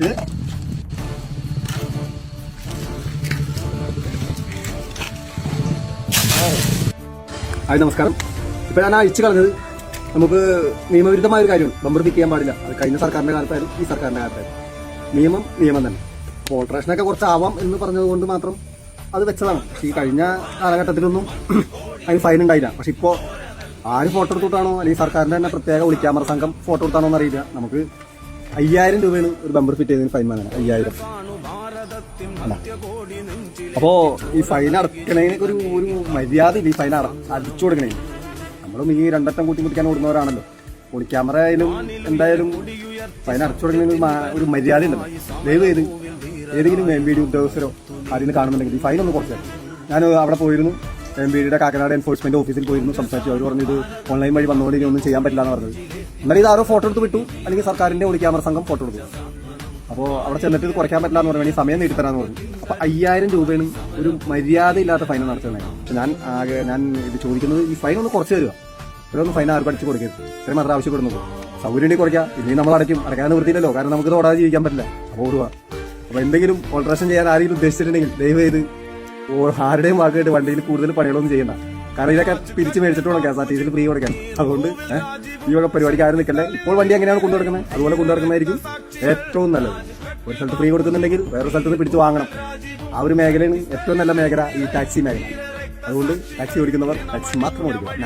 Hi, നമസ്കാരം. ഇപ്പോൾ ഞാൻ അയച്ചു കളഞ്ഞത് നമുക്ക് നിയമവിരുദ്ധമായ ഒരു കാര്യമാണ്. ബമ്പർ പിക്ക് ചെയ്യാൻ പാടില്ല. അത് കഴിഞ്ഞ സർക്കാരിൻ്റെ കാലത്തായാലും ഈ സർക്കാരിൻ്റെ കാലത്തായാലും നിയമം തന്നെ. അപ്പോൾ ഓൾട്രേഷനൊക്കെ കുറച്ചാവാം എന്ന് പറഞ്ഞതുകൊണ്ട് മാത്രം അത് വെച്ചതാണ്. പക്ഷേ ഈ കഴിഞ്ഞ കാലഘട്ടത്തിലൊന്നും അതിന് ഫൈൻ ഉണ്ടായില്ല. പക്ഷെ ഇപ്പോൾ ആര് ഫോട്ടോ എടുത്തിട്ടാണോ അല്ലെങ്കിൽ സർക്കാരിൻ്റെ തന്നെ പ്രത്യേക ഒളിക്യാമറ സംഘം ഫോട്ടോ എടുത്താണോ എന്നറിയില്ല, നമുക്ക് 5000 രൂപയാണ് ഒരു ബമ്പർ ഫിറ്റ് ചെയ്തതിന് ഫൈൻ വന്നത്. 5000. അപ്പോൾ ഈ ഫൈൻ അടക്കണതിന് ഒരു മര്യാദ ഇല്ല. ഈ ഫൈൻ അടിച്ചു കൊടുക്കണേ. നമ്മളും ഈ രണ്ടറ്റം കൂട്ടി മുട്ടിക്കാൻ ഓടുന്നവരാണല്ലോ. ഒളിക്യാമറ ആയാലും എന്തായാലും ഫൈൻ അടച്ചു കൊടുക്കണതിന് ഒരു മര്യാദ ഉണ്ടല്ലോ. ദയവ് ചെയ്ത് ഏതെങ്കിലും MVD ഉദ്യോഗസ്ഥരോ ആരെങ്കിലും കാണുന്നുണ്ടെങ്കിൽ ഈ ഫൈൻ ഒന്ന് കുറച്ച്. ഞാൻ അവിടെ പോയിരുന്നു, MVDയുടെ കാക്കനാട് എൻഫോഴ്സ്മെന്റ് ഓഫീസിൽ പോയിരുന്നു, സംസാരിച്ചു. അവർ പറഞ്ഞു ഇത് ഓൺലൈൻ വഴി വന്നുകൊണ്ട് ഇനി ഒന്നും ചെയ്യാൻ പറ്റില്ല എന്ന് പറഞ്ഞത്. എന്നാലും ഇത് ആരോ ഫോട്ടോ എടുത്ത് വിട്ടു, അല്ലെങ്കിൽ സർക്കാരിന്റെ ഒളിക്യാമറ സംഘം ഫോട്ടോ എടുത്തു. അപ്പോൾ അവിടെ ചെന്നിട്ട് ഇത് കുറയ്ക്കാൻ പറ്റില്ല എന്ന് പറഞ്ഞു. ഈ സമയം നീട്ടിത്തരാന്ന് പറഞ്ഞു. അപ്പോൾ 5000 രൂപയാണ് ഒരു മര്യാദ ഇല്ലാത്ത ഫൈൻ നടത്തുന്നത്. പക്ഷെ ഞാൻ ഇത് ചോദിക്കുന്നത് ഈ ഫൈൻ ഒന്ന് കുറച്ച് തരിക. ഇവരൊന്നും ഫൈൻ ആർക്കും അടിച്ച് കൊടുക്കരുത്. ഇത്രയും മാത്രം ആവശ്യപ്പെടുന്നത്. സൗകര്യം കുറയ്ക്കുക. ഇല്ലെങ്കിൽ നമ്മൾ അടയ്ക്കാൻ നിവൃത്തിയില്ലല്ലോ. കാരണം നമുക്ക് ഓടാതെ ജീവിക്കാൻ പറ്റില്ല. അപ്പോൾ ഓടുക. അപ്പോൾ എന്തെങ്കിലും ഓൾട്രേഷൻ ചെയ്യാൻ ആരെങ്കിലും ഉദ്ദേശിച്ചിട്ടുണ്ടെങ്കിൽ ദയവ് ചെയ്ത് ആരുടെയും വാക്കായിട്ട് വണ്ടിയിൽ കൂടുതൽ പണികളൊന്നും ചെയ്യണ്ട. കാരണം ഇതൊക്കെ പിരിച്ച് മേടിച്ചിട്ട് വേണം KSRTCയിൽ ഫ്രീ കൊടുക്കാൻ. അതുകൊണ്ട് ഈ വക പരിപാടിക്ക് ആരും നിൽക്കല്ലേ. ഇപ്പോൾ വണ്ടി എങ്ങനെയാണ് കൊണ്ടുനടക്കുന്നത് അതുപോലെ കൊണ്ടുനടക്കുന്നതായിരിക്കും ഏറ്റവും നല്ലത്. ഒരു സ്ഥലത്ത് ഫ്രീ കൊടുക്കുന്നുണ്ടെങ്കിൽ വേറൊരു സ്ഥലത്ത് നിന്ന് പിടിച്ച് വാങ്ങണം. ആ ഒരു മേഖലയാണ് ഏറ്റവും നല്ല മേഖല ഈ ടാക്സി മേഖല. അതുകൊണ്ട് ടാക്സി ഓടിക്കുന്നവർ ടാക്സി മാത്രം ഓടിക്കുക.